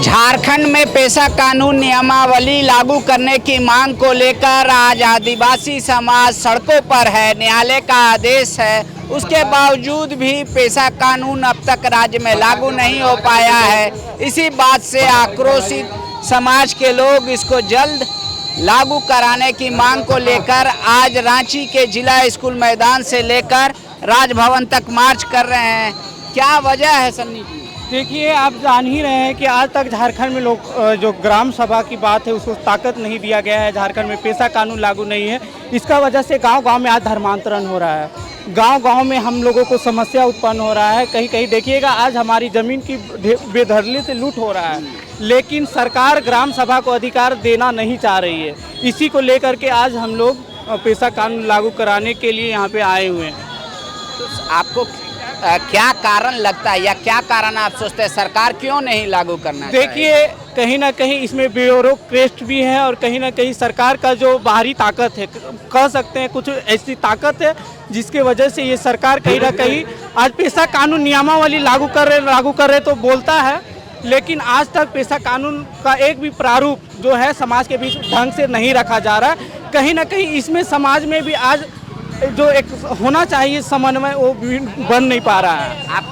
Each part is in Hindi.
झारखंड में पेशा कानून नियमावली लागू करने की मांग को लेकर आज आदिवासी समाज सड़कों पर है। न्यायालय का आदेश है, उसके बावजूद भी पेशा कानून अब तक राज्य में लागू नहीं हो पाया है। इसी बात से आक्रोशित समाज के लोग इसको जल्द लागू कराने की मांग को लेकर आज रांची के जिला स्कूल मैदान से लेकर राजभवन तक मार्च कर रहे हैं। क्या वजह है सन्नी जी? देखिए, आप जान ही रहे हैं कि आज तक झारखंड में लोग जो ग्राम सभा की बात है उसको ताकत नहीं दिया गया है। झारखंड में पेशा कानून लागू नहीं है। इसका वजह से गांव-गांव में आज धर्मांतरण हो रहा है। गांव-गांव में हम लोगों को समस्या उत्पन्न हो रहा है। कहीं कहीं देखिएगा आज हमारी ज़मीन की बेदखली से लूट हो रहा है, लेकिन सरकार ग्राम सभा को अधिकार देना नहीं चाह रही है। इसी को लेकर के आज हम लोग पेशा कानून लागू कराने के लिए यहाँ पे आए हुए हैं। तो आपको क्या कारण लगता है या क्या कारण आप सोचते हैं सरकार क्यों नहीं लागू करना? देखिए, कहीं ना कहीं इसमें ब्यूरोक्रेट भी है और कहीं ना कहीं सरकार का जो बाहरी ताकत है, कह सकते हैं कुछ ऐसी ताकत है जिसके वजह से ये सरकार कहीं ना कहीं आज पेशा कानून नियमावली लागू कर रहे तो बोलता है, लेकिन आज तक पेशा कानून का एक भी प्रारूप जो है समाज के बीच ढंग से नहीं रखा जा रहा है। कहीं ना कहीं इसमें समाज में भी आज जो एक होना चाहिए समन्वय वो बन नहीं पा रहा है। आप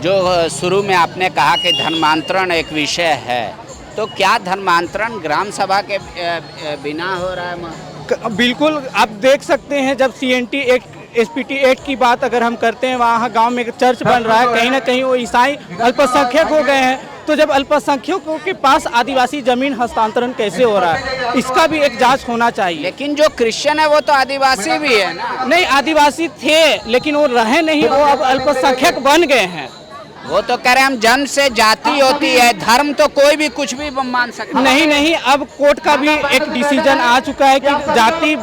जो शुरू में आपने कहा कि धर्मांतरण एक विषय है, तो क्या धर्मांतरण ग्राम सभा के बिना हो रहा है? बिल्कुल, आप देख सकते हैं जब CNT एक्ट SPT एक्ट की बात अगर हम करते हैं, वहाँ गांव में एक चर्च बन रहा है, कहीं ना कहीं वो ईसाई अल्पसंख्यक हो गए हैं। तो जब अल्पसंख्यकों के पास आदिवासी जमीन हस्तांतरण कैसे हो रहा है, इसका भी एक जांच होना चाहिए। लेकिन जो क्रिश्चियन है वो तो आदिवासी भी है ना? नहीं, आदिवासी थे लेकिन वो रहे नहीं, वो अब अल्पसंख्यक बन गए हैं। वो तो कह रहे हैं हम जन्म से जाति होती है, धर्म तो कोई भी कुछ भी मान सकता है। नहीं, अब कोर्ट का भी एक डिसीजन आ चुका है कि जाति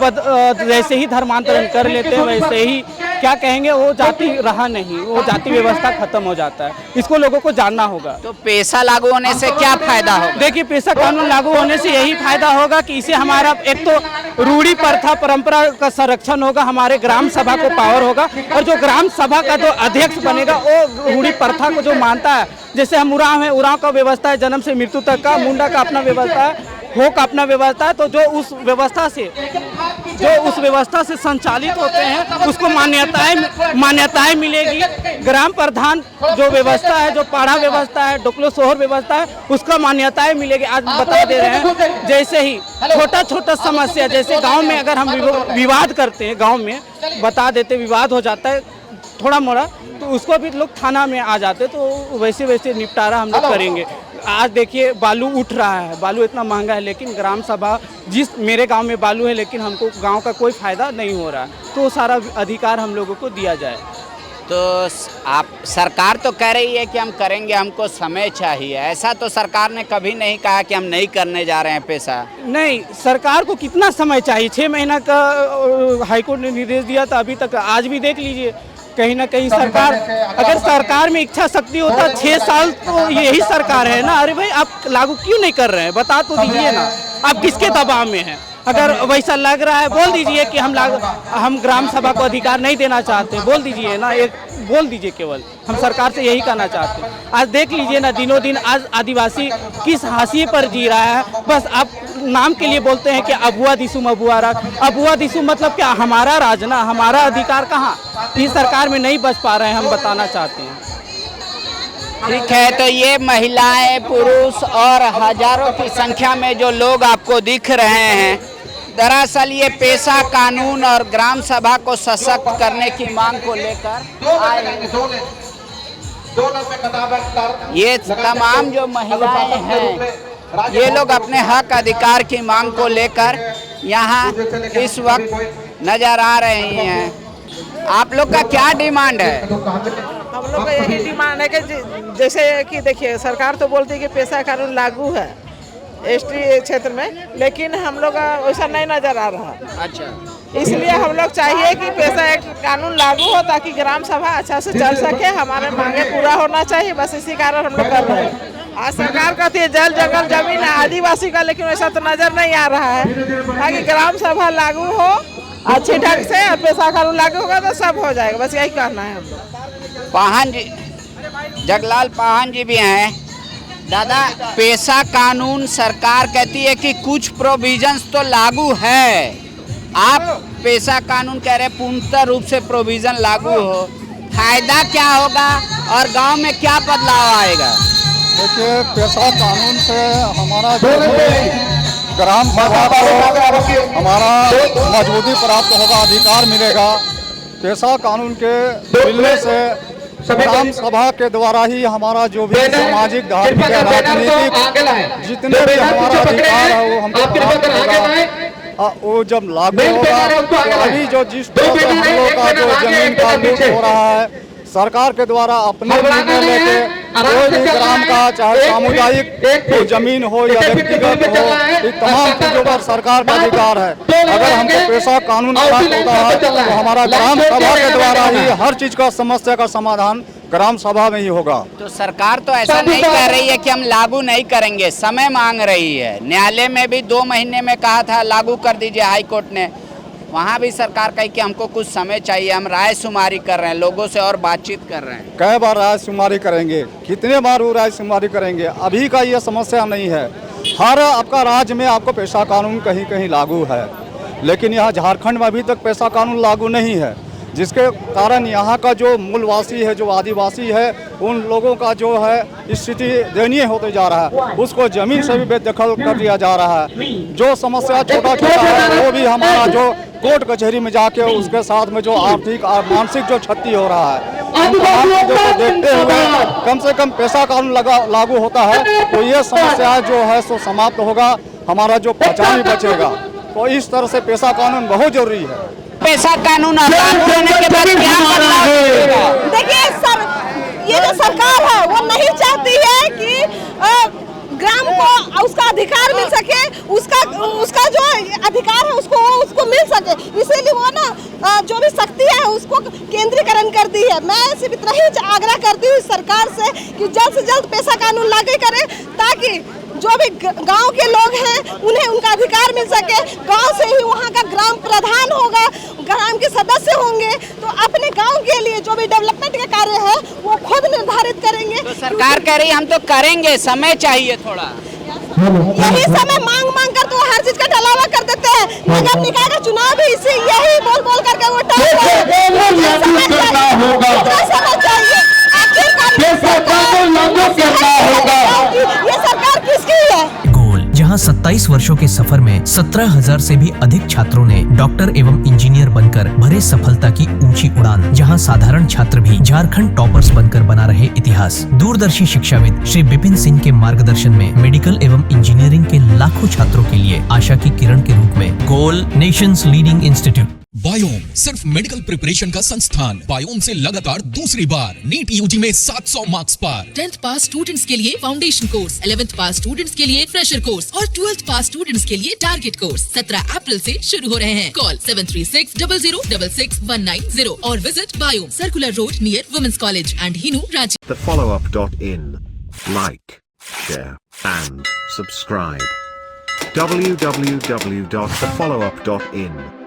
जैसे ही धर्मांतरण कर लेते हैं वैसे ही क्या कहेंगे वो जाति रहा नहीं, वो जाति व्यवस्था खत्म हो जाता है। इसको लोगों को जानना होगा। तो पेशा लागू होने से क्या फायदा होगा? देखिए, पेशा कानून लागू होने से यही फायदा होगा कि इसे हमारा एक तो रूढ़ी प्रथा परंपरा का संरक्षण होगा, हमारे ग्राम सभा को पावर होगा, और जो ग्राम सभा का जो अध्यक्ष बनेगा वो रूढ़ी प्रथा को जो मानता है, जैसे हम उरांव है, उरांव का व्यवस्था है जन्म से मृत्यु तक का, मुंडा का अपना व्यवस्था है, हो का अपना व्यवस्था है, तो जो उस व्यवस्था से संचालित होते हैं उसको मान्यताएं मिलेगी। ग्राम प्रधान जो व्यवस्था है, जो पाड़ा व्यवस्था है, डोकलो सोहर व्यवस्था है, उसका मान्यताएं मिलेगी। आज बता दे रहे हैं, जैसे ही छोटा समस्या, जैसे गांव में अगर हम विवाद करते हैं, गांव में बता देते विवाद हो जाता है थोड़ा मोड़ा, तो उसको भी लोग थाना में आ जाते, तो वैसे निपटारा हम लोग करेंगे। आज देखिए बालू उठ रहा है, बालू इतना महंगा है, लेकिन ग्राम सभा मेरे गांव में बालू है, लेकिन हमको गांव का कोई फायदा नहीं हो रहा है, तो सारा अधिकार हम लोगों को दिया जाए। तो आप सरकार तो कह रही है कि हम करेंगे, हमको समय चाहिए, ऐसा तो सरकार ने कभी नहीं कहा कि हम नहीं करने जा रहे हैं पेशा। नहीं, सरकार को कितना समय चाहिए? 6 महीना का हाईकोर्ट ने निर्देश दिया था, अभी तक आज भी देख लीजिए। कहीं ना कहीं सरकार, अगर सरकार में इच्छा शक्ति होता 6 साल तो यही सरकार है ना। अरे भाई, आप लागू क्यों नहीं कर रहे हैं? बता तो दीजिए ना, आप किसके दबाव में हैं? अगर वैसा लग रहा है बोल दीजिए कि हम ग्राम सभा को अधिकार नहीं देना चाहते, बोल दीजिए ना, एक बोल दीजिए। केवल हम सरकार से यही कहना चाहते हैं। आज देख लीजिए ना, दिनों दिन आज आदिवासी किस हाशिए पर जी रहा है। बस आप नाम के लिए बोलते हैं कि अबुआ दिसुम अबुआ राज, अबुआ दिसुम मतलब क्या? हमारा राज ना, हमारा अधिकार कहाँ? इस सरकार में नहीं बच पा रहे हैं, हम बताना चाहते हैं। ठीक है, तो ये महिलाएं, पुरुष और हजारों की संख्या में जो लोग आपको दिख रहे हैं, दरअसल ये पेशा कानून और ग्राम सभा को सशक्त करने की मांग को लेकर आए। ये तमाम जो महिलाएं हैं, ये लोग अपने हक अधिकार की मांग को लेकर यहाँ इस वक्त नजर आ रही हैं। आप लोग का क्या डिमांड है? हम लोग का यही डिमांड है कि जैसे कि देखिए, सरकार तो बोलती है कि पेशा कानून लागू है ST क्षेत्र में, लेकिन हम लोग का वैसा नहीं नजर आ रहा। अच्छा, इसलिए हम लोग चाहिए कि पेशा एक्ट कानून लागू हो ताकि ग्राम सभा अच्छा से चल सके, हमारे मांगे पूरा होना चाहिए। बस इसी कारण हम लोग कर रहे हैं। आज सरकार कहती है जल जंगल जमीन है आदिवासी का, लेकिन वैसा तो नजर नहीं आ रहा है। ताकि ग्राम सभा लागू हो अच्छे ढंग से, पेशा कानून लागू होगा तो सब हो जाएगा। बस यही कहना है हम लोग। पाहन जी, जगलाल पाहन जी भी हैं। दादा, पैसा कानून सरकार कहती है कि कुछ प्रोविजंस तो लागू है, आप पैसा कानून कह रहे पूर्णतः रूप से प्रोविजन लागू हो, फायदा क्या होगा और गांव में क्या बदलाव आएगा? देखिए, पैसा कानून से हमारा जो ग्राम सभा को हमारा मजबूती प्राप्त होगा, अधिकार मिलेगा। पैसा कानून के मिलने से ग्राम सभा के द्वारा ही हमारा जो भी सामाजिक, धार्मिक, राजनीतिक जितने भी हमारा अधिकार है वो हमको प्राप्त होगा। वो जब लागू होगा तो अभी जो जिस तरह से हम लोग का जो जमीन का लूट हो रहा है, सरकार के द्वारा अपने निर्णय लेके कोई भी ग्राम का चाहे सामुदायिक जमीन हो या व्यक्तिगत हो, इन तमाम चीजों पर सरकार का अधिकार है। अगर हमको पैसा कानून प्राप्त होता है तो हमारा ग्राम सभा के द्वारा ही हर चीज का समस्या का समाधान ग्राम सभा में ही होगा। तो सरकार तो ऐसा नहीं कह रही है कि हम लागू नहीं करेंगे, समय मांग रही है। न्यायालय में भी 2 महीने में कहा था लागू कर दीजिए, हाई कोर्ट ने, वहाँ भी सरकार कही कि हमको कुछ समय चाहिए, हम राय शुमारी कर रहे हैं, लोगों से और बातचीत कर रहे हैं। कई बार राय शुमारी करेंगे, कितने बार वो राय शुमारी करेंगे? अभी का ये समस्या नहीं है, हर आपका राज्य में आपको पैसा कानून कहीं कहीं लागू है, लेकिन यहाँ झारखंड में अभी तक पैसा कानून लागू नहीं है, जिसके कारण यहाँ का जो मूलवासी है, जो आदिवासी है, उन लोगों का जो है स्थिति दयनीय होते जा रहा है। उसको जमीन से भी बेदखल कर दिया जा रहा है। जो समस्या छोटा छोटा है वो भी हमारा जो कोर्ट कचहरी में जाके उसके साथ में जो आर्थिक और मानसिक जो क्षति हो रहा है, उन तमाम चीजों को देखते हुए कम से कम पैसा कानून लागू होता है तो ये समस्या जो है सो समाप्त होगा, हमारा जो पहचान भी बचेगा। तो इस तरह से पैसा कानून बहुत जरूरी है। पैसा कानून लागू होने के बाद क्या बदलाव होगा? देखिए सर, ये जो सरकार है वो नहीं चाहती है कि ग्राम को उसका अधिकार मिल सके, उसका जो अधिकार है उसको मिल सके, इसीलिए वो ना जो भी शक्ति है उसको केंद्रीकरण कर दी है। मैं सिर्फ इतना ही आग्रह करती हूँ सरकार से कि जल्द से जल्द पैसा कानून लागू करे, ताकि जो भी गांव के लोग हैं उन्हें उनका अधिकार मिल सके। गांव से ही वहां का ग्राम प्रधान होगा, ग्राम के सदस्य होंगे, तो अपने गांव के लिए जो भी डेवलपमेंट के कार्य है वो खुद निर्धारित करेंगे। तो सरकार कह रही हम तो करेंगे, समय चाहिए थोड़ा। यही समय मांग कर तो हर चीज का टलावा कर देते हैं। नगर निकाय का चुनाव भी इसी यही बोल करके वो ये सरकार किसकी है? गोल, जहां 27 वर्षों के सफर में 17,000 से भी अधिक छात्रों ने डॉक्टर एवं इंजीनियर बनकर भरे सफलता की ऊंची उड़ान, जहां साधारण छात्र भी झारखंड टॉपर्स बनकर बना रहे इतिहास। दूरदर्शी शिक्षाविद श्री विपिन सिंह के मार्गदर्शन में मेडिकल एवं इंजीनियरिंग के लाखों छात्रों के लिए आशा की किरण के रूप में गोल, नेशंस लीडिंग इंस्टीट्यूट। बायोम सिर्फ मेडिकल प्रिपरेशन का संस्थान। बायोम से लगातार दूसरी बार नीट यूजी में 700 मार्क्स पार। 10th पास स्टूडेंट्स के लिए फाउंडेशन कोर्स, 11th पास स्टूडेंट्स के लिए फ्रेशर कोर्स और 12th पास स्टूडेंट्स के लिए टारगेट कोर्स 17 अप्रैल से शुरू हो रहे हैं। कॉल 7360066190 और विजिट बायोम, circular road near women's college and Hinoo, Ranchi. thefollowup.in. Like, share and subscribe. www.thefollowup.in